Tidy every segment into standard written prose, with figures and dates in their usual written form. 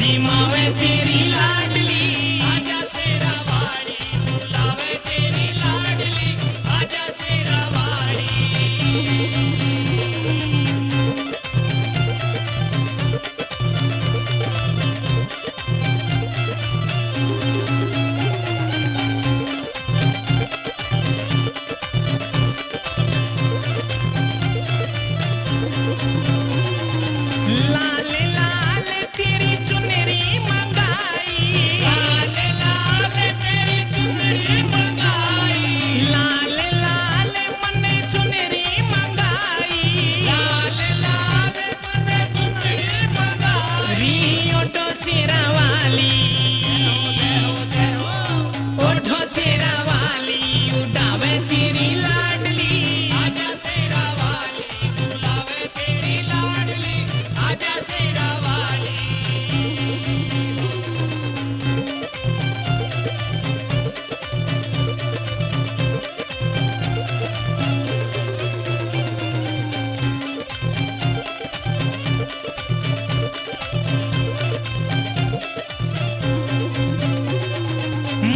जिमावे तेरी लाडली आजा शेरा वाली, बुलावे तेरी लाडली आजा शेरा वाली। लाल लाल तेरी चुनरी मंगाई, लाल लाल तेरी चुनरी मंगाई, लाल लाल मने चुनरी मंगाई, लाल लाल मने चुनरी मंगाई। रियोटो शेरा वाली, ओठो शेरा वाली, उड़ावे तेरी लाडली आजा शेरा वाली, बुलावे तेरी लाडली आजा शेरा वाली।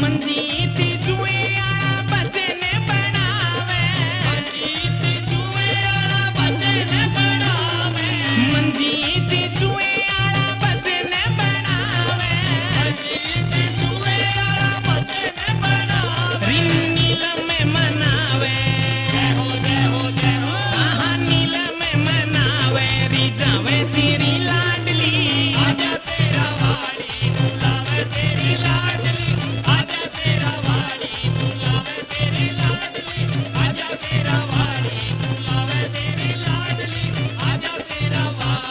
मंजीत जुए आला बचन बनावे, मंजीत जुए आला बचन बनावे, मंजीत जुए आला बचन बनावे, मंजीत जुए आला बचन बनावे। नील में मनावे, जय हो जय हो जय हो, आहा नील में मनावे, रिजावे तेरी लाडली आजा शेरा वाली, बुलावे तेरी लाडली आजा शेरा वाली, बुलावे तेरी लाडली आजा शेरा वाली, बुलावे तेरी लाडली आजा शेरा वाली।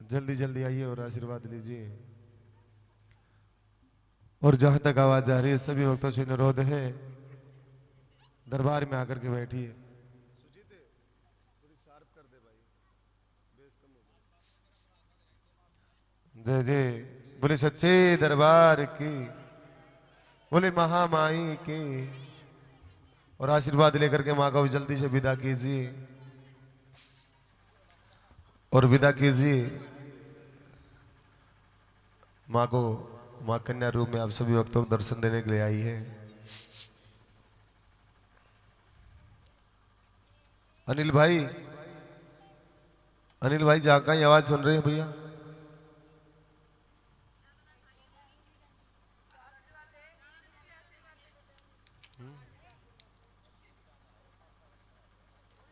जल्दी जल्दी आइए और आशीर्वाद लीजिए। और जहां तक आवाज आ रही है सभी भक्तों से अनुरोध है दरबार में आकर के बैठिए। जय जय बोले सच्चे दरबार की, बोले महामाई की। और आशीर्वाद लेकर के माँ को जल्दी से विदा कीजिए और विदा कीजिए माँ को। माँ कन्या रूप में आप सभी भक्तों को दर्शन देने के लिए आई है। अनिल भाई, अनिल भाई जहाँ का ही आवाज सुन रहे हैं भैया?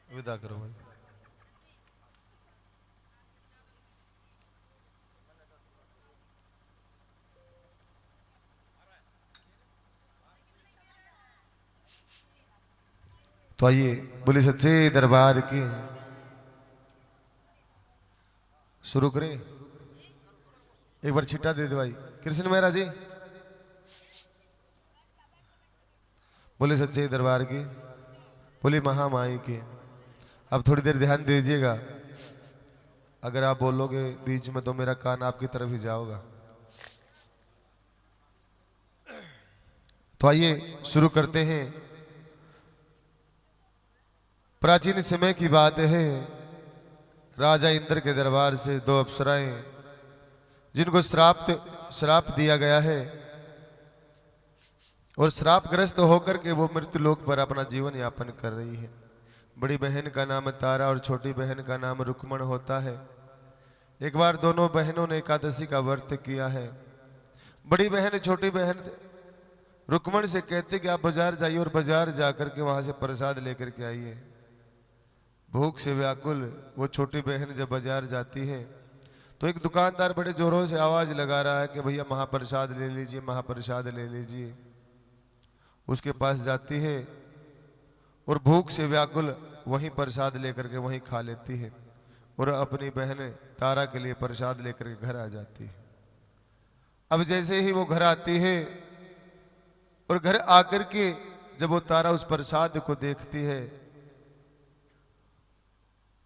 विदा करो भाई। तो आइए बोले सच्चे दरबार की। शुरू करें? एक बार छिट्टा दे दे भाई कृष्ण मेहरा जी। बोले सच्चे दरबार की, बोले महामाई की। अब थोड़ी देर ध्यान दीजिएगा, अगर आप बोलोगे बीच में तो मेरा कान आपकी तरफ ही जाओगा। तो आइए शुरू करते हैं। प्राचीन समय की बात है, राजा इंद्र के दरबार से दो अप्सराएं जिनको श्राप दिया गया है और श्रापग्रस्त होकर के वो मृत्यु लोक पर अपना जीवन यापन कर रही है। बड़ी बहन का नाम तारा और छोटी बहन का नाम रुक्मण होता है। एक बार दोनों बहनों ने एकादशी का व्रत किया है। बड़ी बहन छोटी बहन रुक्मण से कहती कि आप बाजार जाइए और बाजार जाकर के वहां से प्रसाद लेकर के आइए। भूख से व्याकुल वो छोटी बहन जब बाजार जाती है तो एक दुकानदार बड़े जोरों से आवाज लगा रहा है कि भैया महाप्रसाद ले लीजिए, महाप्रसाद ले लीजिए। उसके पास जाती है और भूख से व्याकुल वहीं प्रसाद लेकर के वहीं खा लेती है और अपनी बहन तारा के लिए प्रसाद लेकर के घर आ जाती है। अब जैसे ही वो घर आती है और घर आकर के जब वो तारा उस प्रसाद को देखती है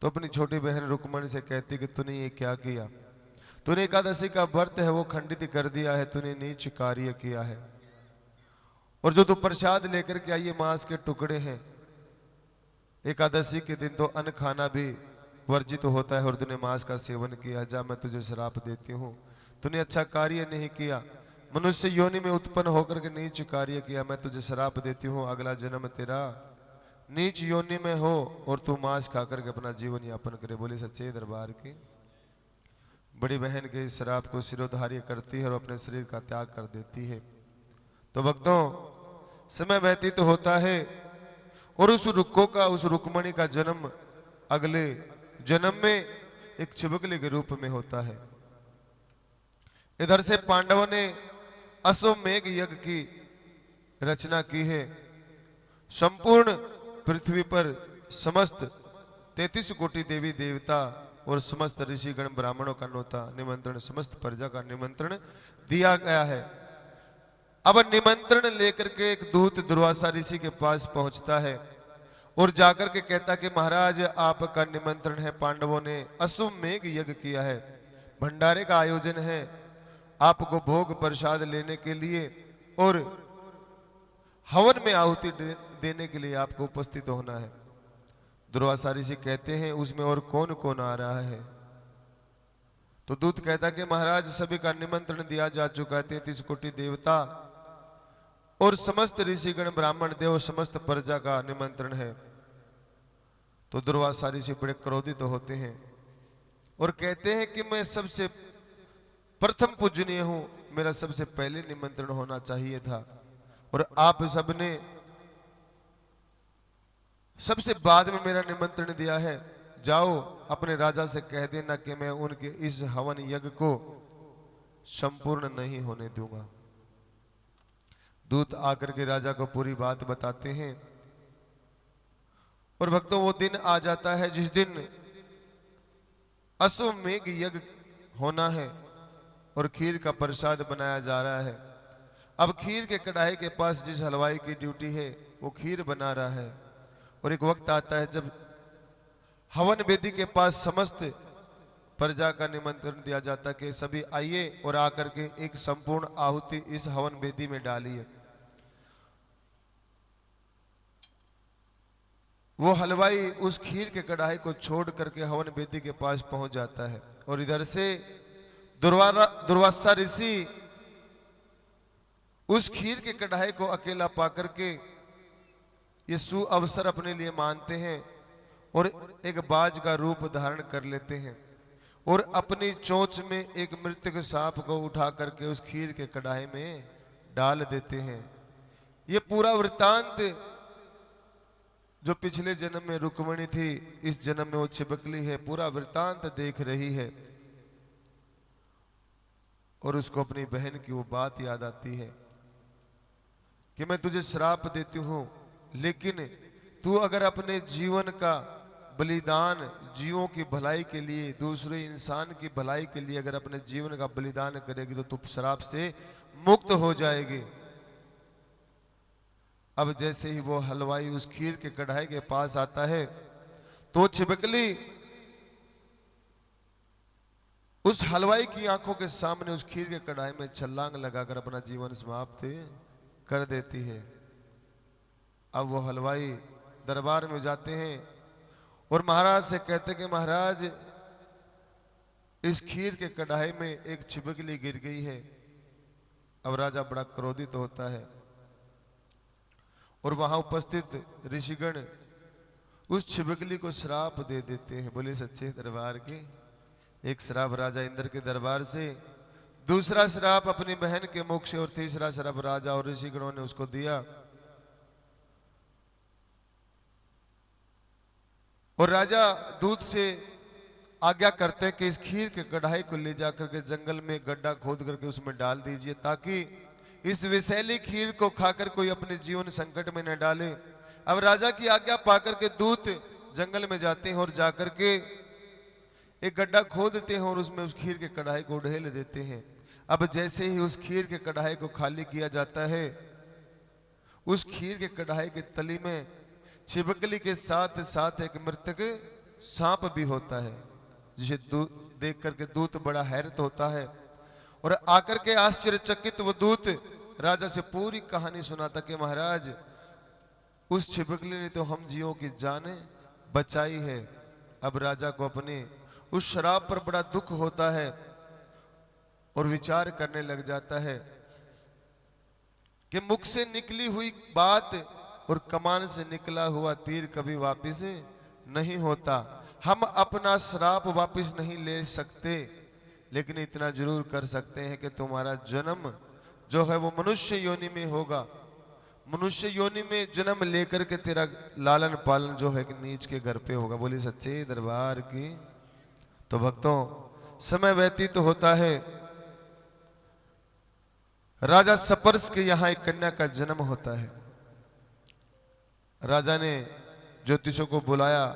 तो अपनी छोटी बहन रुक्मणी से कहती कि तूने ये क्या किया? तूने एकादशी का व्रत है वो खंडित कर दिया है, तूने नीच कार्य किया है। और जो तू प्रसाद लेकर के आई, ये मांस के टुकड़े हैं, एकादशी के दिन तो अन्न खाना भी वर्जित होता है और तूने मांस का सेवन किया, जा मैं तुझे श्राप देती हूँ। तूने अच्छा कार्य नहीं किया, मनुष्य योनि में उत्पन्न होकर के नीच कार्य किया, मैं तुझे श्राप देती हूँ, अगला जन्म तेरा नीच योनि में हो और तू मांस खाकर के अपना जीवन यापन करे। बोले सच्चे दरबार की। बड़ी बहन के इस श्राप को सिरोधार्य करती है और अपने शरीर का त्याग कर देती है। तो भक्तों, समय व्यतीत तो होता है और उस रुक्को का, उस रुक्मणी का जन्म अगले जन्म में एक छिबकली के रूप में होता है। इधर से पांडवों ने अश्वमेघ यज्ञ की रचना की है। संपूर्ण पृथ्वी पर समस्त 33 कोटि देवी देवता और समस्त ऋषिगण ब्राह्मणों का निमंत्रण, समस्त प्रजा का निमंत्रण दिया गया है। अब निमंत्रण लेकर के एक दूत दुर्वासा ऋषि के पास पहुंचता है और जाकर के कहता कि महाराज आपका निमंत्रण है, पांडवों ने अश्वमेघ यज्ञ किया है, भंडारे का आयोजन है, आपको भोग प्रसाद लेने के लिए और हवन में आहुति देने के लिए आपको उपस्थित होना है। दुर्वासा ऋषि कहते हैं उसमें और कौन कौन आ रहा है? तो दूत कहता कि महाराज सभी का निमंत्रण दिया जा चुका है, 33 कोटि देवता और समस्त ऋषिगण ब्राह्मण देव समस्त प्रजा का निमंत्रण है। तो दुर्वासा ऋषि बड़े क्रोधित होते हैं और कहते हैं कि मैं सबसे प्रथम पूजनीय हूं, मेरा सबसे पहले निमंत्रण होना चाहिए था और आप सबने सबसे बाद में मेरा निमंत्रण दिया है। जाओ अपने राजा से कह देना कि मैं उनके इस हवन यज्ञ को संपूर्ण नहीं होने दूंगा। दूत आकर के राजा को पूरी बात बताते हैं और भक्तों वो दिन आ जाता है जिस दिन अश्वमेघ यज्ञ होना है और खीर का प्रसाद बनाया जा रहा है। अब खीर के कढ़ाई के पास जिस हलवाई की ड्यूटी है वो खीर बना रहा है और एक वक्त आता है जब हवन वेदी के पास समस्त प्रजा का निमंत्रण दिया जाता कि सभी आइए और आकर के एक संपूर्ण आहुति इस हवन वेदी में डालिए। वो हलवाई उस खीर के कढ़ाई को छोड़ करके हवन वेदी के पास पहुंच जाता है और इधर से दुर्वासा ऋषि उस खीर के कढ़ाई को अकेला पाकर के ये सुअवसर अपने लिए मानते हैं और एक बाज का रूप धारण कर लेते हैं और अपनी चोंच में एक मृतक सांप को उठा करके उस खीर के कढ़ाई में डाल देते हैं। ये पूरा वृत्तांत जो पिछले जन्म में रुक्मणी थी, इस जन्म में वो छिबकली है, पूरा वृत्तांत देख रही है और उसको अपनी बहन की वो बात याद आती है कि मैं तुझे श्राप देती हूं, लेकिन तू अगर अपने जीवन का बलिदान जीवों की भलाई के लिए, दूसरे इंसान की भलाई के लिए अगर अपने जीवन का बलिदान करेगी तो तू श्राप से मुक्त हो जाएगी। अब जैसे ही वो हलवाई उस खीर के कढ़ाई के पास आता है तो छिबकली उस हलवाई की आंखों के सामने उस खीर के कढ़ाई में छलांग लगाकर अपना जीवन समाप्त कर देती है। अब वो हलवाई दरबार में जाते हैं और महाराज से कहते कि महाराज इस खीर के कढ़ाई में एक छिबकली गिर गई है। अब राजा बड़ा क्रोधित होता है और वहां उपस्थित ऋषिगण उस छिबकली को श्राप दे देते हैं। बोले सच्चे दरबार के। एक श्राप राजा इंद्र के दरबार से, दूसरा श्राप अपनी बहन के मुख से और तीसरा श्राप राजा और ऋषिगणों ने उसको दिया। और राजा दूत से आज्ञा करते हैं कि इस खीर के कढ़ाई को ले जाकर के जंगल में गड्ढा खोद करके उसमें डाल दीजिए ताकि इस विषैली खीर को खाकर कोई अपने जीवन संकट में न डाले। अब राजा की आज्ञा पाकर के दूत जंगल में जाते हैं और जाकर के एक गड्ढा खोदते हैं और उसमें उस खीर के कढ़ाई को ढेल देते हैं। अब जैसे ही उस खीर के कढ़ाई को खाली किया जाता है, उस खीर के कढ़ाई के तली में छिबकली के साथ साथ एक मृतक सांप भी होता है, जिसे देख करके दूत बड़ा हैरत होता है और आकर के आश्चर्यचकित वो दूत राजा से पूरी कहानी सुनाता कि महाराज उस छिबकली ने तो हम जीवों की जान बचाई है। अब राजा को अपने उस शराब पर बड़ा दुख होता है और विचार करने लग जाता है कि मुख से निकली हुई बात और कमान से निकला हुआ तीर कभी वापस नहीं होता। हम अपना श्राप वापस नहीं ले सकते, लेकिन इतना जरूर कर सकते हैं कि तुम्हारा जन्म जो है वो मनुष्य योनि में होगा। मनुष्य योनि में जन्म लेकर के तेरा लालन पालन जो है कि नीच के घर पे होगा। बोली सच्चे दरबार की। तो भक्तों, समय व्यतीत तो होता है। राजा सपर्श के यहां एक कन्या का जन्म होता है। राजा ने ज्योतिषों को बुलाया,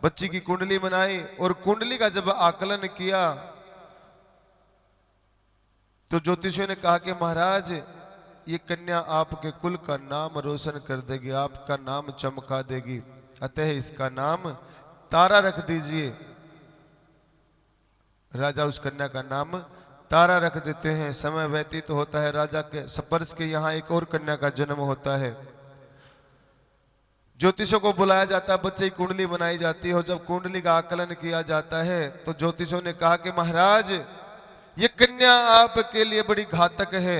बच्ची की कुंडली बनाई और कुंडली का जब आकलन किया तो ज्योतिषियों ने कहा कि महाराज, ये कन्या आपके कुल का नाम रोशन कर देगी, आपका नाम चमका देगी, अतः इसका नाम तारा रख दीजिए। राजा उस कन्या का नाम तारा रख देते हैं। समय व्यतीत तो होता है। राजा के सपर्श के यहां एक और कन्या का जन्म होता है। ज्योतिषों को बुलाया जाता है, बच्चे की कुंडली बनाई जाती है और जब कुंडली का आकलन किया जाता है तो ज्योतिषों ने कहा कि महाराज, ये कन्या आपके लिए बड़ी घातक है,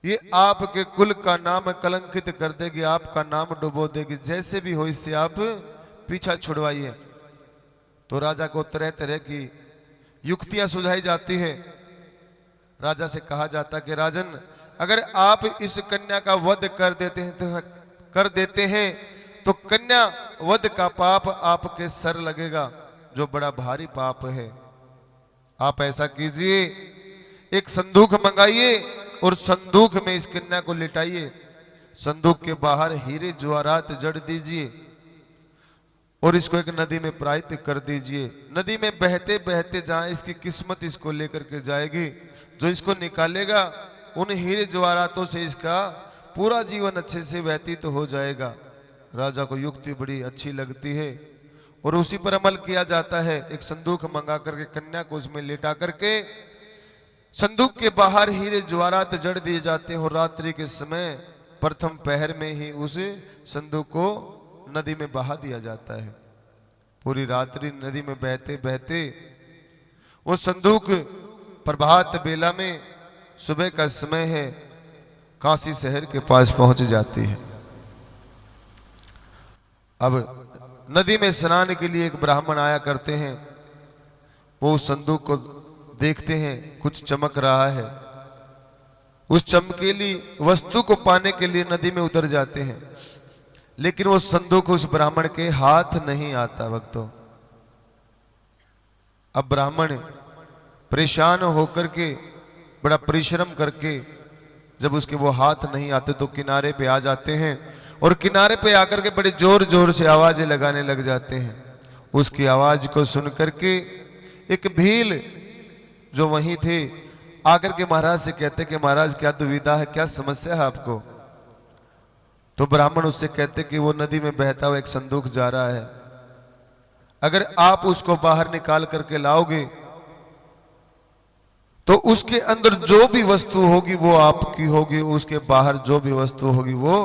ये आपके कुल का नाम कलंकित कर देगी, आपका नाम डुबो देगी, जैसे भी हो इससे आप पीछा छुड़वाइए। तो राजा को तरह तरह की युक्तियां सुझाई जाती है। राजा से कहा जाता कि राजन, अगर आप इस कन्या का वध कर देते हैं तो कन्या वध का पाप आपके सर लगेगा, जो बड़ा भारी पाप है। आप ऐसा कीजिए, एक संदूक मंगाइए और संदूक में इस कन्या को लिटाइए, संदूक के बाहर हीरे जवाहरात जड़ दीजिए और इसको एक नदी में प्रवाहित कर दीजिए। नदी में बहते बहते जहां इसकी किस्मत इसको लेकर के जाएगी, जो इसको निकालेगा उन हीरे जवाहरातों से इसका पूरा जीवन अच्छे से व्यतीत हो जाएगा। राजा को युक्ति बड़ी अच्छी लगती है और उसी पर अमल किया जाता है। एक संदूक मंगा करके कन्या को उसमें लेटा करके संदूक के बाहर हीरे जवाहरात जड़ दिए जाते हैं और रात्रि के समय प्रथम पहर में ही उस संदूक को नदी में बहा दिया जाता है। पूरी रात्रि नदी में बहते बहते वो संदूक प्रभात बेला में, सुबह का समय है, काशी शहर के पास पहुंच जाती है। अब नदी में स्नान के लिए एक ब्राह्मण आया करते हैं। वो उस संदूक को देखते हैं, कुछ चमक रहा है। उस चमकीली वस्तु को पाने के लिए नदी में उतर जाते हैं, लेकिन वो संदूक उस ब्राह्मण के हाथ नहीं आता। भक्तों, अब ब्राह्मण परेशान होकर के बड़ा परिश्रम करके जब उसके वो हाथ नहीं आते तो किनारे पे आ जाते हैं और किनारे पे आकर के बड़े जोर जोर से आवाजें लगाने लग जाते हैं। उसकी आवाज को सुन करके एक भील जो वहीं थे आकर के महाराज से कहते कि महाराज, क्या दुविधा है, क्या समस्या है आपको? तो ब्राह्मण उससे कहते कि वो नदी में बहता हुआ एक संदूक जा रहा है, अगर आप उसको बाहर निकाल करके लाओगे तो उसके अंदर जो भी वस्तु होगी वो आपकी होगी, उसके बाहर जो भी वस्तु होगी वो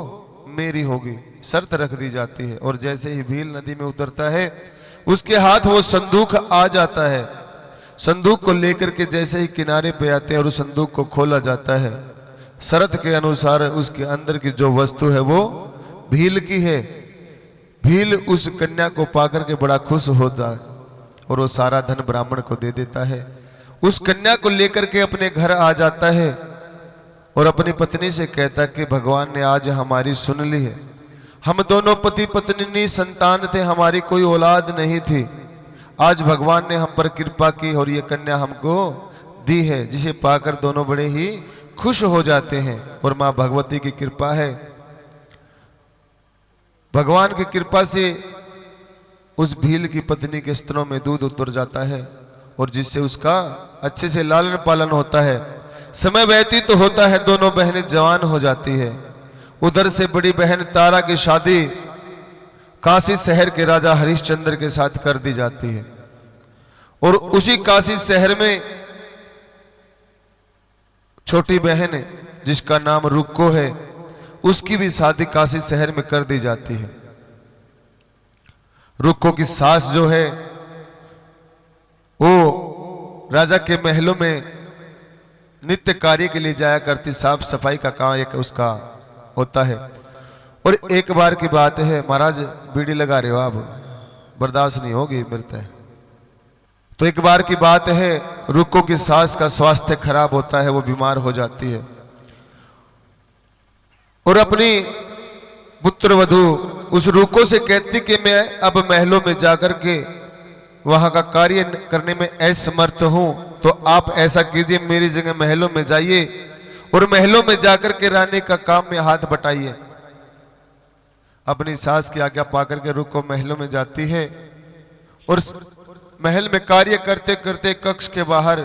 मेरी होगी। शर्त रख दी जाती है। और जैसे ही भील नदी में उतरता है उसके हाथ वो संदूक आ जाता है। संदूक को लेकर के जैसे ही किनारे पे आते हैं और उस संदूक को खोला जाता है, शर्त के अनुसार उसके अंदर की जो वस्तु है वो भील की है। भील उस कन्या को पाकर के बड़ा खुश हो जाए और वो सारा धन ब्राह्मण को दे देता है। उस कन्या को लेकर के अपने घर आ जाता है और अपनी पत्नी से कहता कि भगवान ने आज हमारी सुन ली है। हम दोनों पति पत्नी संतान थे, हमारी कोई औलाद नहीं थी। आज भगवान ने हम पर कृपा की और ये कन्या हमको दी है, जिसे पाकर दोनों बड़े ही खुश हो जाते हैं। और मां भगवती की कृपा है, भगवान की कृपा से उस भील की पत्नी के स्तनों में दूध उतर जाता है और जिससे उसका अच्छे से लालन पालन होता है। समय व्यतीत तो होता है, दोनों बहनें जवान हो जाती है। उधर से बड़ी बहन तारा की शादी काशी शहर के राजा हरिश्चंद्र के साथ कर दी जाती है और उसी काशी शहर में छोटी बहन जिसका नाम रुक्को है, उसकी भी शादी काशी शहर में कर दी जाती है। रुक्को की सास जो है वो राजा के महलों में नित्य कार्य के लिए जाया करती, साफ सफाई का काम एक उसका होता है। और एक बार की बात है, महाराज बीड़ी लगा रहे हो आप, बर्दाश्त नहीं होगी मरते हैं। तो एक बार की बात है, रुक्को की सास का स्वास्थ्य खराब होता है, वो बीमार हो जाती है और अपनी पुत्र वधू उस रुक्को से कहती कि मैं अब महलों में जाकर के वहां का कार्य करने में असमर्थ हूं, तो आप ऐसा कीजिए मेरी जगह महलों में जाइए और महलों में जाकर के रानी का काम में हाथ बटाइए। अपनी सास की आज्ञा पाकर के रुक्को महलों में जाती है और महल में कार्य करते करते कक्ष के बाहर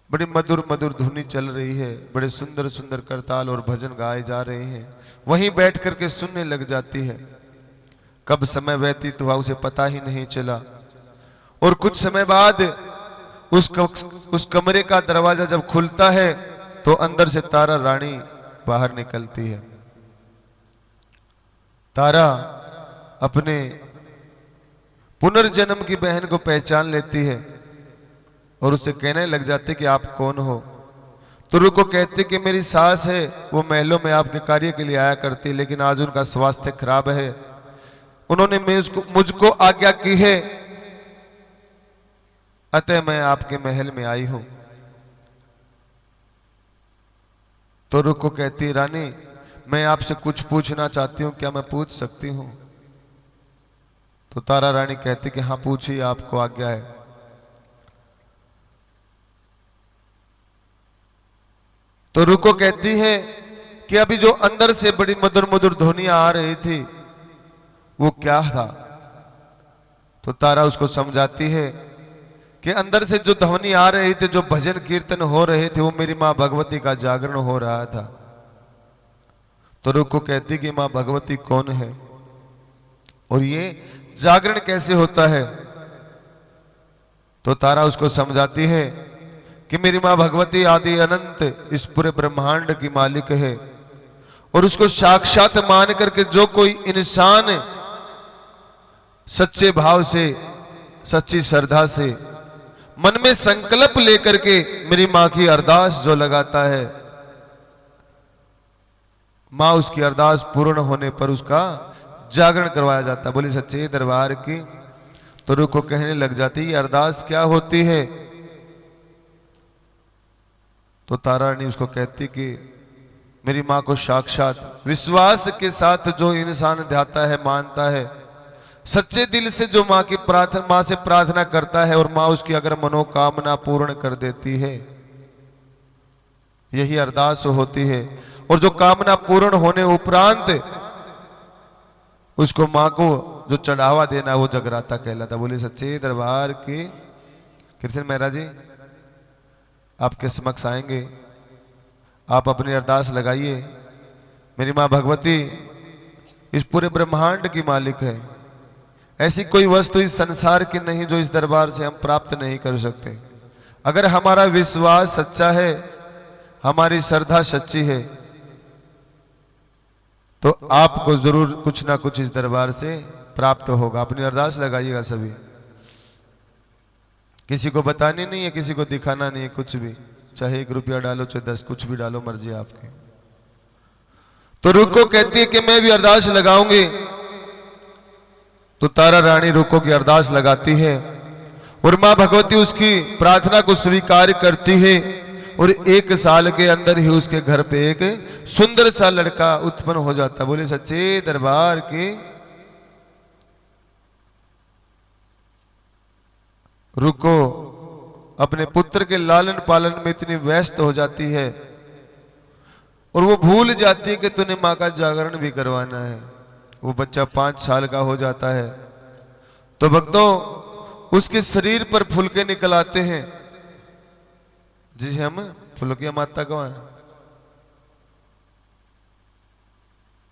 बड़ी मधुर मधुर धुनी चल रही है, बड़े सुंदर सुंदर करताल और भजन गाए जा रहे हैं। वहीं बैठ करके सुनने लग जाती है। कब समय व्यतीत हुआ उसे पता ही नहीं चला और कुछ समय बाद उस कमरे का दरवाजा जब खुलता है तो अंदर से तारा रानी बाहर निकलती है। तारा अपने पुनर्जन्म की बहन को पहचान लेती है और उससे कहने लग जाती कि आप कौन हो। तो रुक्को कहती कि मेरी सास है, वो महलों में आपके कार्य के लिए आया करती, लेकिन आज उनका स्वास्थ्य खराब है, उन्होंने मुझको आज्ञा की है, अतः मैं आपके महल में आई हूं। तो रुक्को कहती रानी मैं आपसे कुछ पूछना चाहती हूं, क्या मैं पूछ सकती हूं? तो तारा रानी कहती कि हाँ पूछिए, आपको आज्ञा है। तो रुक्को कहती है कि अभी जो अंदर से बड़ी मधुर मधुर ध्वनियां आ रही थी वो क्या था? तो तारा उसको समझाती है कि अंदर से जो ध्वनि आ रही थी, जो भजन कीर्तन हो रहे थे, वो मेरी मां भगवती का जागरण हो रहा था। तो रुक्को कहती कि मां भगवती कौन है और ये जागरण कैसे होता है? तो तारा उसको समझाती है कि मेरी मां भगवती आदि अनंत इस पूरे ब्रह्मांड की मालिक है और उसको साक्षात मान करके जो कोई इंसान सच्चे भाव से, सच्ची श्रद्धा से मन में संकल्प लेकर के मेरी मां की अरदास जो लगाता है, मां उसकी अरदास पूर्ण होने पर उसका जागरण करवाया जाता। बोली सच्चे दरबार की। तो रुक्को कहने लग जाती ये अरदास क्या होती है? तो तारा रानी उसको कहती कि मेरी मां को साक्षात विश्वास के साथ जो इंसान ध्याता है, मानता है, सच्चे दिल से जो मां की प्रार्थना, मां से प्रार्थना करता है और मां उसकी अगर मनोकामना पूर्ण कर देती है, यही अरदास होती है। और जो कामना पूर्ण होने उपरांत उसको मां को जो चढ़ावा देना वो जगराता कहलाता। बोले सच्चे दरबार की। कृष्ण महाराज जी आपके समक्ष आएंगे, आप अपनी अरदास लगाइए। मेरी मां भगवती इस पूरे ब्रह्मांड की मालिक है, ऐसी कोई वस्तु इस संसार की नहीं जो इस दरबार से हम प्राप्त नहीं कर सकते। अगर हमारा विश्वास सच्चा है, हमारी श्रद्धा सच्ची है, तो आपको जरूर कुछ ना कुछ इस दरबार से प्राप्त होगा। अपनी अरदास लगाइएगा सभी, किसी को बतानी नहीं है, किसी को दिखाना नहीं है, कुछ भी, चाहे 1 रुपया डालो चाहे 10, कुछ भी डालो, मर्जी आपकी। तो रुक्को कहती है कि मैं भी अरदास लगाऊंगी। तो तारा रानी रुक्को की अरदास लगाती है और मां भगवती उसकी प्रार्थना को स्वीकार करती है और 1 साल के अंदर ही उसके घर पे एक सुंदर सा लड़का उत्पन्न हो जाता। बोले सच्चे दरबार की। रुक्को अपने पुत्र के लालन पालन में इतनी व्यस्त हो जाती है और वो भूल जाती है कि तूने मां का जागरण भी करवाना है। वो बच्चा 5 साल का हो जाता है तो भक्तों उसके शरीर पर फुलके निकल आते हैं, जिसे हम फुलकिया माता कहें,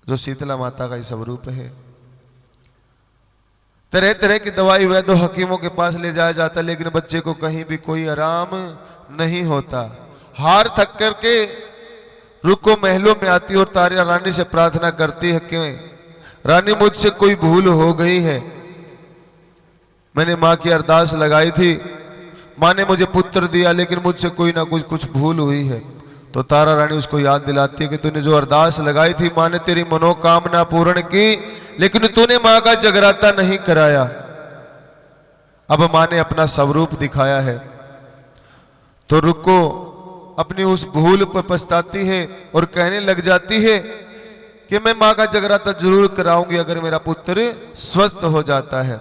जो शीतला माता का ही स्वरूप है। तरह तरह की दवाई वैद्य हकीमों के पास ले जाया जाता, लेकिन बच्चे को कहीं भी कोई आराम नहीं होता। हार थक करके रुक्को महलों में आती और तारा रानी से प्रार्थना करती है कि रानी मुझसे कोई भूल हो गई है, मैंने माँ की अरदास लगाई थी, माँ ने मुझे पुत्र दिया, लेकिन मुझसे कोई ना कुछ भूल हुई है। तो तारा रानी उसको याद दिलाती है कि तूने जो अरदास लगाई थी, माँ ने तेरी मनोकामना पूर्ण की, लेकिन तूने माँ का जगराता नहीं कराया। अब माँ ने अपना स्वरूप दिखाया है। तो रुको अपनी उस भूल पर पछताती है और कहने लग जाती है कि मैं माँ का जगराता जरूर कराऊंगी अगर मेरा पुत्र स्वस्थ हो जाता है।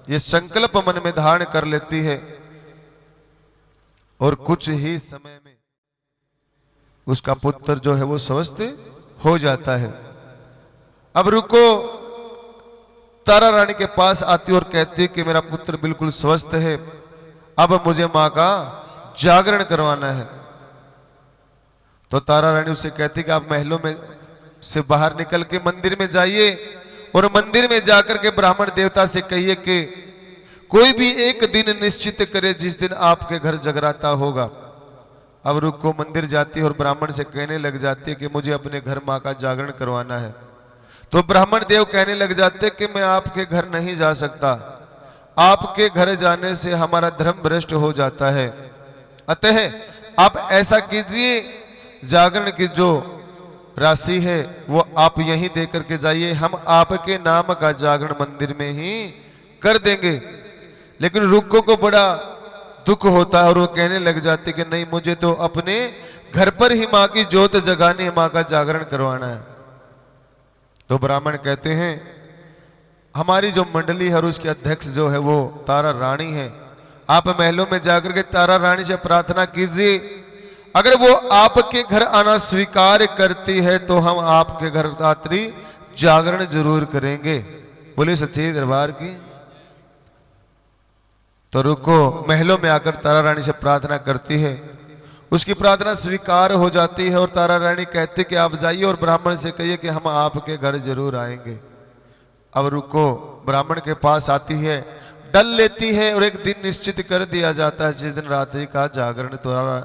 ये संकल्प मन में धारण कर लेती है और कुछ ही समय में उसका पुत्र जो है वो स्वस्थ हो जाता है। अब रुको तारा रानी के पास आती और कहती है कि मेरा पुत्र बिल्कुल स्वस्थ है, अब मुझे मां का जागरण करवाना है। तो तारा रानी उससे कहती कि आप महलों में से बाहर निकल के मंदिर में जाइए और मंदिर में जाकर के ब्राह्मण देवता से कहिए कि कोई भी एक दिन निश्चित करे जिस दिन आपके घर जगराता होगा। अब रुको मंदिर जाती है और ब्राह्मण से कहने लग जाती है कि मुझे अपने घर मां का जागरण करवाना है। तो ब्राह्मण देव कहने लग जाते कि मैं आपके घर नहीं जा सकता, आपके घर जाने से हमारा धर्म भ्रष्ट हो जाता है, अतः आप ऐसा कीजिए जागरण की जो राशि है वो आप यहीं दे करके जाइए, हम आपके नाम का जागरण मंदिर में ही कर देंगे। लेकिन रुक्को को बड़ा दुख होता है और वो कहने लग जाते कि नहीं, मुझे तो अपने घर पर ही माँ की ज्योत जगानी है, माँ का जागरण करवाना है। तो ब्राह्मण कहते हैं हमारी जो मंडली है और उसके अध्यक्ष जो है वो तारा रानी है, आप महलों में जाकर के तारा रानी से प्रार्थना कीजिए, अगर वो आपके घर आना स्वीकार करती है तो हम आपके घर रात्रि जागरण जरूर करेंगे। बोले सच्चे दरबार की। तो रुको महलों में आकर तारा रानी से प्रार्थना करती है, उसकी प्रार्थना स्वीकार हो जाती है और तारा रानी कहती कि आप जाइए और ब्राह्मण से कहिए कि हम आपके घर जरूर आएंगे। अब रुको ब्राह्मण के पास आती है, डल लेती है और एक दिन निश्चित कर दिया जाता है जिस दिन रात्रि का जागरण तारा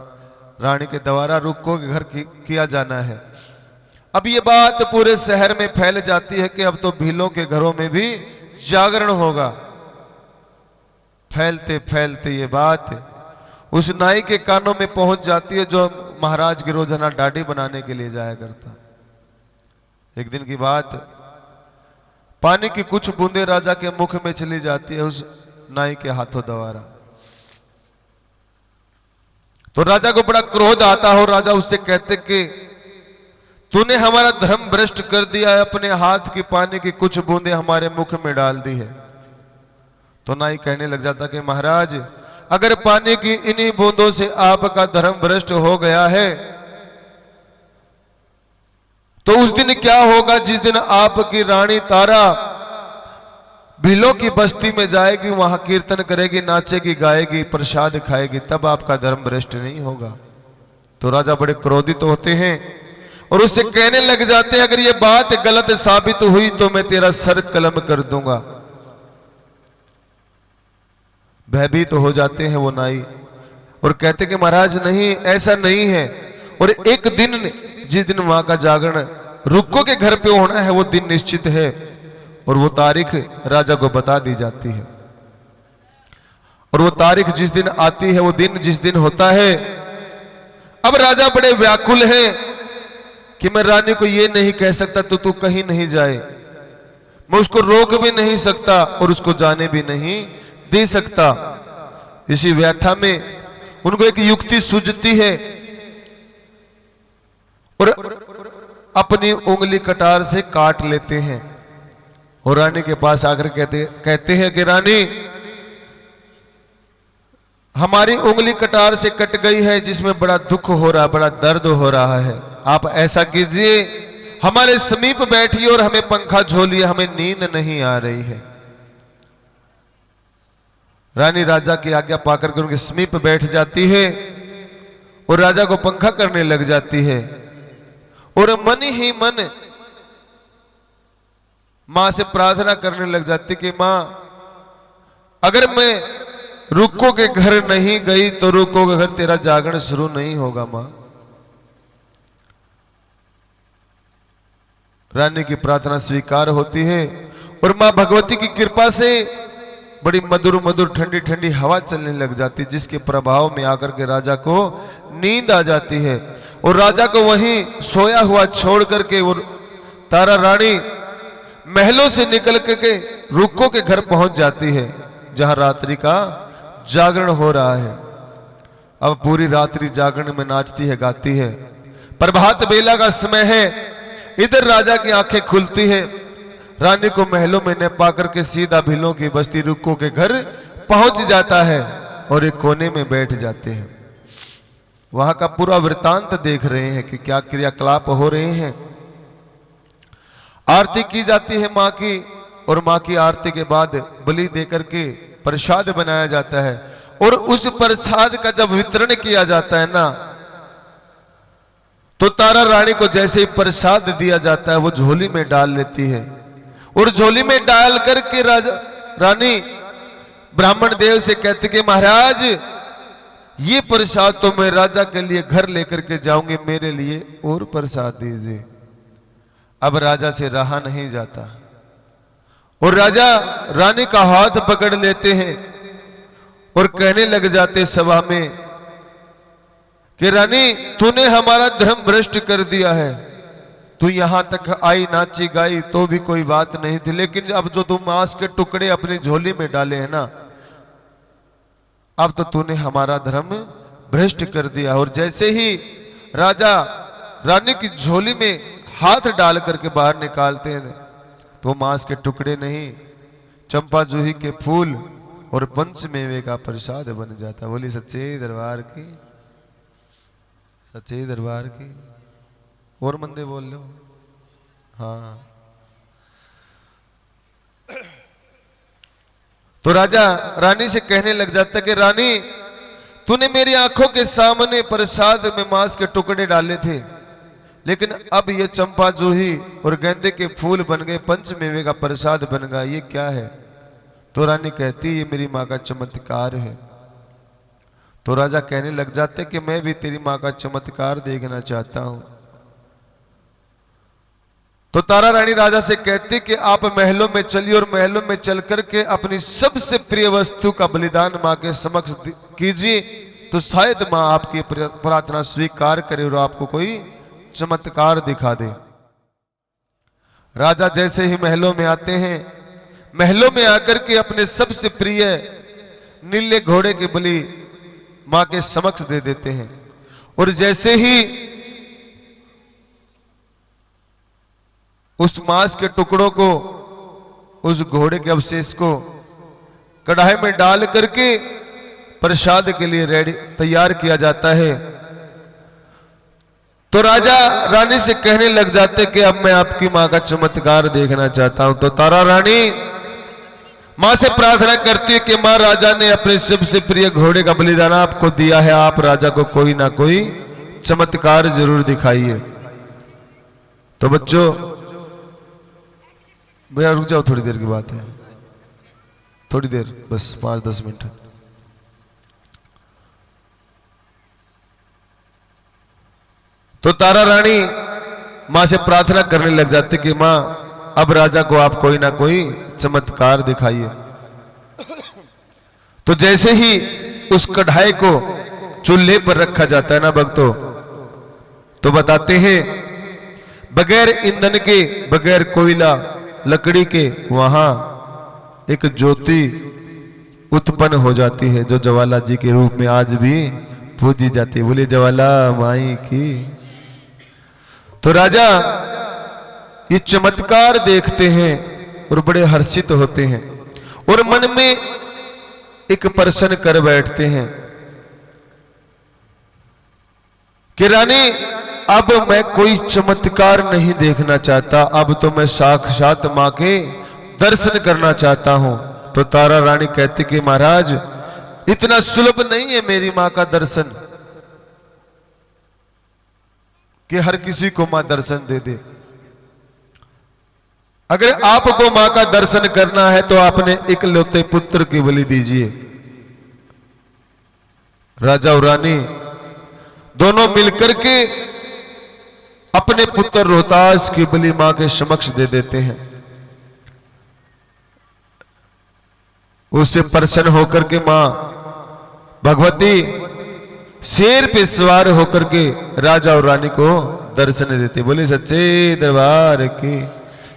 रानी के द्वारा रुको के घर किया जाना है। अब ये बात पूरे शहर में फैल जाती है कि अब तो भीलों के घरों में भी जागरण होगा। फैलते फैलते ये बात उस नाई के कानों में पहुंच जाती है जो महाराज की रोजाना दाढ़ी बनाने के लिए जाया करता। एक दिन की बात, पानी की कुछ बूंदे राजा के मुख में चली जाती है उस नाई के हाथों द्वारा। तो राजा को बड़ा क्रोध आता हो, राजा उससे कहते कि तूने हमारा धर्म भ्रष्ट कर दिया है, अपने हाथ की पानी की कुछ बूंदे हमारे मुख में डाल दी है। तो नाई कहने लग जाता कि महाराज अगर पानी की इन्हीं बूंदों से आपका धर्म भ्रष्ट हो गया है तो उस दिन क्या होगा जिस दिन आपकी रानी तारा भीलों की बस्ती में जाएगी, वहां कीर्तन करेगी, नाचेगी, गाएगी, प्रसाद खाएगी, तब आपका धर्म भ्रष्ट नहीं होगा। तो राजा बड़े क्रोधित होते हैं और उससे कहने लग जाते हैं अगर ये बात गलत साबित हुई तो मैं तेरा सर कलम कर दूंगा। भयभीत तो हो जाते हैं वो नाई और कहते कि महाराज नहीं, ऐसा नहीं है। और एक दिन जिस दिन वहां का जागरण रुक्को के घर पे होना है वो दिन निश्चित है और वो तारीख राजा को बता दी जाती है। और वो तारीख जिस दिन आती है वो दिन जिस दिन होता है, अब राजा बड़े व्याकुल है कि मैं रानी को ये नहीं कह सकता तो तू कहीं नहीं जाए, मैं उसको रोक भी नहीं सकता और उसको जाने भी नहीं दे सकता। इसी व्यथा में उनको एक युक्ति सूझती है और अपनी उंगली कटार से काट लेते हैं और रानी के पास आकर कहते हैं कि रानी हमारी उंगली कटार से कट गई है जिसमें बड़ा दुख हो रहा, बड़ा दर्द हो रहा है, आप ऐसा कीजिए हमारे समीप बैठिए और हमें पंखा झोलिए, हमें नींद नहीं आ रही है। रानी राजा की आज्ञा पाकर के उनके समीप बैठ जाती है और राजा को पंखा करने लग जाती है और मन ही मन मां से प्रार्थना करने लग जाती कि मां अगर मैं रुक्को के घर नहीं गई तो रुक्को के घर तेरा जागरण शुरू नहीं होगा। मां रानी की प्रार्थना स्वीकार होती है और मां भगवती की कृपा से बड़ी मधुर मधुर ठंडी ठंडी हवा चलने लग जाती, जिसके प्रभाव में आकर के राजा को नींद आ जाती है और राजा को वहीं सोया हुआ छोड़ करके वो तारा रानी महलों से निकल के रुक्कों के घर पहुंच जाती है, जहां रात्रि का जागरण हो रहा है। अब पूरी रात्रि जागरण में नाचती है, गाती है। प्रभात बेला का समय है। इधर राजा की आंखें खुलती है, रानी को महलों में न पाकर के सीधा भीलों की बस्ती रुक्कों के घर पहुंच जाता है और एक कोने में बैठ जाते हैं। वहां का पूरा वृतांत देख रहे हैं कि क्या क्रियाकलाप हो रहे हैं। आरती की जाती है मां की, और मां की आरती के बाद बलि देकर के प्रसाद बनाया जाता है, और उस प्रसाद का जब वितरण किया जाता है ना, तो तारा रानी को जैसे ही प्रसाद दिया जाता है वो झोली में डाल लेती है, और झोली में डाल करके रानी ब्राह्मण देव से कहती कि महाराज ये प्रसाद तो मैं राजा के लिए घर लेकर के जाऊंगी, मेरे लिए और प्रसाद दीजिए। अब राजा से रहा नहीं जाता और राजा रानी का हाथ पकड़ लेते हैं और कहने लग जाते सभा में कि रानी तूने हमारा धर्म भ्रष्ट कर दिया है। तू यहां तक आई, नाची गाई तो भी कोई बात नहीं थी, लेकिन अब जो तू मांस के टुकड़े अपनी झोली में डाले हैं ना, अब तो तूने हमारा धर्म भ्रष्ट कर दिया। और जैसे ही राजा रानी की झोली में हाथ डाल करके बाहर निकालते हैं तो मांस के टुकड़े नहीं, चंपा जूही के फूल और पंचमेवे का प्रसाद बन जाता। बोली सच्चे दरबार की, सच्चे दरबार की। और मंदे बोल लो। हाँ, तो राजा रानी से कहने लग जाता कि रानी तूने मेरी आंखों के सामने प्रसाद में मांस के टुकड़े डाले थे, लेकिन अब ये चंपा जूही और गेंदे के फूल बन गए, पंचमेवे का प्रसाद बन गया, ये क्या है? तो रानी कहती ये मेरी माँ का चमत्कार है। तो राजा कहने लग जाते कि मैं भी तेरी माँ का चमत्कार देखना चाहता हूं। तो तारा रानी राजा से कहती कि आप महलों में चलिए और महलों में चल करके अपनी सबसे प्रिय वस्तु का बलिदान मां के समक्ष कीजिए, तो शायद मां आपकी प्रार्थना स्वीकार करे और आपको कोई चमत्कार दिखा दे। राजा जैसे ही महलों में आते हैं, महलों में आकर के अपने सबसे प्रिय नीले घोड़े के बलि मां के समक्ष दे देते हैं, और जैसे ही उस मांस के टुकड़ों को, उस घोड़े के अवशेष को कढ़ाई में डाल करके प्रसाद के लिए रेडी तैयार किया जाता है, तो राजा रानी से कहने लग जाते कि अब मैं आपकी मां का चमत्कार देखना चाहता हूं। तो तारा रानी मां से प्रार्थना करती है कि मां, राजा ने अपने सबसे प्रिय घोड़े का बलिदान आपको दिया है, आप राजा को कोई ना कोई चमत्कार जरूर दिखाइए। तो बच्चों भैया रुक जाओ, थोड़ी देर की बात है, थोड़ी देर, बस 5-10 मिनट। तो तारा रानी मां से प्रार्थना करने लग जाती कि मां अब राजा को आप कोई ना कोई चमत्कार दिखाइए। तो जैसे ही उस कढ़ाई को चूल्हे पर रखा जाता है ना भक्तों, तो बताते हैं बगैर ईंधन के, बगैर कोयला लकड़ी के वहां एक ज्योति उत्पन्न हो जाती है, जो ज्वाला जी के रूप में आज भी पूजी जाती है। बोले ज्वाला माई की। तो राजा ये चमत्कार देखते हैं और बड़े हर्षित होते हैं और मन में एक प्रश्न कर बैठते हैं कि रानी अब मैं कोई चमत्कार नहीं देखना चाहता, अब तो मैं साक्षात मां के दर्शन करना चाहता हूं। तो तारा रानी कहती कि महाराज इतना सुलभ नहीं है मेरी मां का दर्शन कि हर किसी को मां दर्शन दे दे। अगर आपको मां का दर्शन करना है तो अपने इकलौते पुत्र की बलि दीजिए। राजा और रानी दोनों मिलकर के अपने पुत्र रोहतास की बलि मां के समक्ष दे देते हैं। उससे प्रसन्न होकर के मां भगवती शेर पे सवार होकर के राजा और रानी को दर्शन देते। बोले सच्चे दरबार की।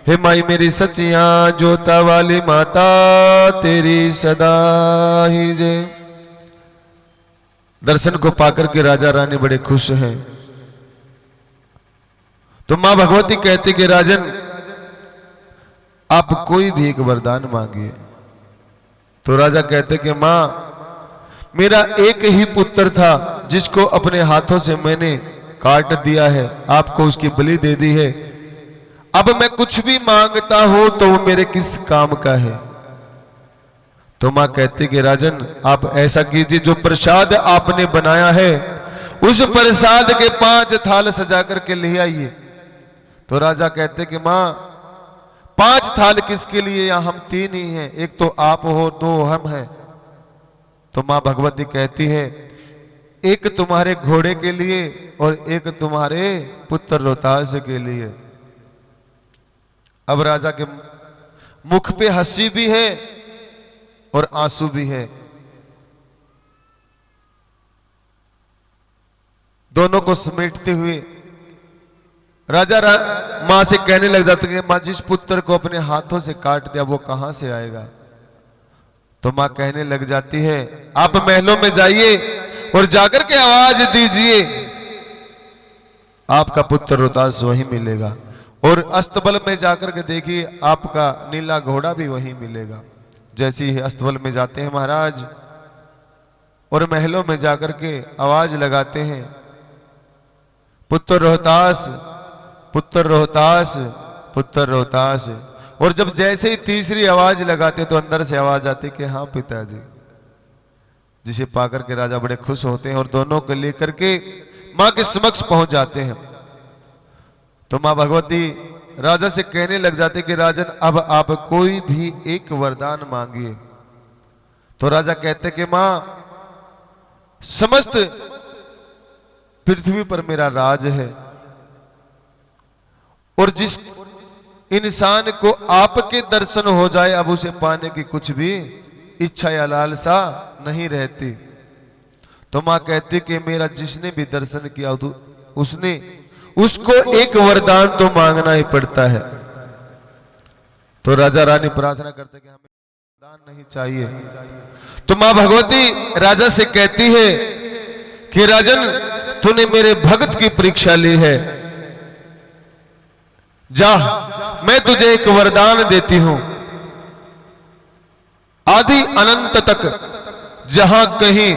हे माई मेरी सचिया जोता वाली माता तेरी सदा ही जय। दर्शन को पाकर के राजा रानी बड़े खुश हैं। तो मां भगवती कहती कि राजन आप कोई भी एक वरदान मांगिए। तो राजा कहते कि मां मेरा एक ही पुत्र था जिसको अपने हाथों से मैंने काट दिया है, आपको उसकी बलि दे दी है। अब मैं कुछ भी मांगता हूं तो वो मेरे किस काम का है। तो मां कहती कि राजन आप ऐसा कीजिए, जो प्रसाद आपने बनाया है उस प्रसाद के 5 थाल सजा करके ले आइए। तो राजा कहते कि मां 5 थाल किसके लिए, यहां हम 3 ही हैं, एक तो आप हो 2 हम हैं। तो मां भगवती कहती है एक तुम्हारे घोड़े के लिए और एक तुम्हारे पुत्र रोहतास के लिए। अब राजा के मुख पे हंसी भी है और आंसू भी है। दोनों को समेटते हुए राजा मां से कहने लग जाते कि मां जिस पुत्र को अपने हाथों से काट दिया वो कहां से आएगा। तो मां कहने लग जाती है आप महलों में जाइए और जाकर के आवाज दीजिए, आपका पुत्र रोहतास वहीं मिलेगा। और अस्तबल में जाकर के देखिए आपका नीला घोड़ा भी वहीं मिलेगा। जैसे ही अस्तबल में जाते हैं महाराज और महलों में जाकर के आवाज लगाते हैं पुत्र रोहतास, पुत्र रोहतास, पुत्र रोहतास। और जब जैसे ही तीसरी आवाज लगाते तो अंदर से आवाज आती कि हाँ पिताजी। जिसे पाकर के राजा बड़े खुश होते हैं और दोनों को लेकर के मां के समक्ष पहुंच जाते हैं। तो मां भगवती राजा से कहने लग जाते कि राजन अब आप कोई भी एक वरदान मांगिए। तो राजा कहते कि मां समस्त पृथ्वी पर मेरा राज है और जिस इंसान को आपके दर्शन हो जाए अब उसे पाने की कुछ भी इच्छा या लालसा नहीं रहती। तो मां कहती कि मेरा जिसने भी दर्शन किया उसको एक वरदान तो मांगना ही पड़ता है। तो राजा रानी प्रार्थना करते कि हमें वरदान नहीं चाहिए। तो मां भगवती राजा से कहती है कि राजन तूने मेरे भक्त की परीक्षा ली है, जा मैं तुझे एक वरदान देती हूं। आदि अनंत तक जहां कहीं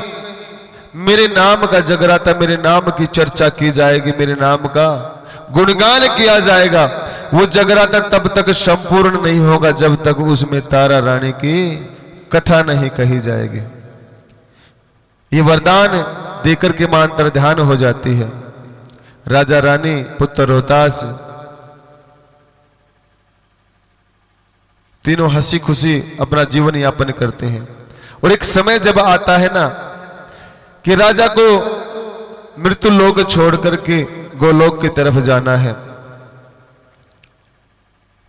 मेरे नाम का जगराता, मेरे नाम की चर्चा की जाएगी, मेरे नाम का गुणगान किया जाएगा, वो जगराता तब तक संपूर्ण नहीं होगा जब तक उसमें तारा रानी की कथा नहीं कही जाएगी। ये वरदान देकर के मां अंतर ध्यान हो जाती है। राजा रानी पुत्र रोहतास तीनों हंसी खुशी अपना जीवन यापन करते हैं। और एक समय जब आता है ना कि राजा को मृत्यु लोक छोड़ करके गोलोक की तरफ जाना है,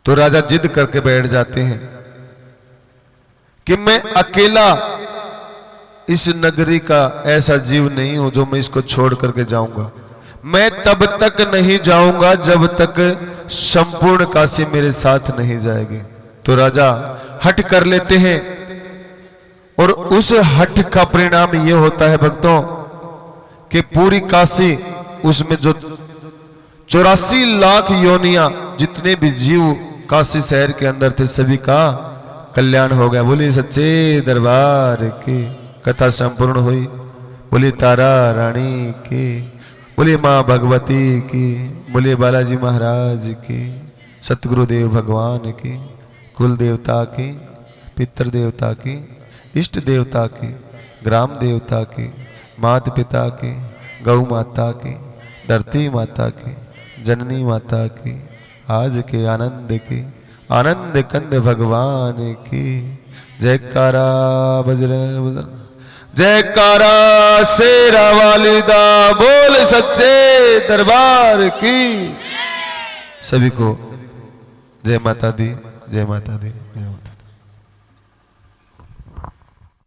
तो राजा जिद करके बैठ जाते हैं कि मैं अकेला इस नगरी का ऐसा जीव नहीं हूं जो मैं इसको छोड़ करके जाऊंगा। मैं तब तक नहीं जाऊंगा जब तक संपूर्ण काशी मेरे साथ नहीं जाएगी। तो राजा हठ कर लेते हैं और उस हठ का परिणाम यह होता है भक्तों कि पूरी काशी उसमें जो 84 लाख योनियां जितने भी जीव काशी शहर के अंदर थे सभी का कल्याण हो गया। बोली सच्चे दरबार की कथा संपूर्ण हुई। बोली तारा रानी की, बोली मां भगवती की, बोली बालाजी महाराज की, सतगुरुदेव भगवान की, कुल देवता की, पितृ देवता की, इष्ट देवता की, ग्राम देवता की, माता पिता की, गौ माता की, धरती माता की, जननी माता की, आज के आनंद की, आनंद कंद भगवान की। जयकारा बजरंग, जयकारा शेरा वालिदा, बोल सच्चे दरबार की। सभी को जय माता दी, जय माता दी, जय माता दी।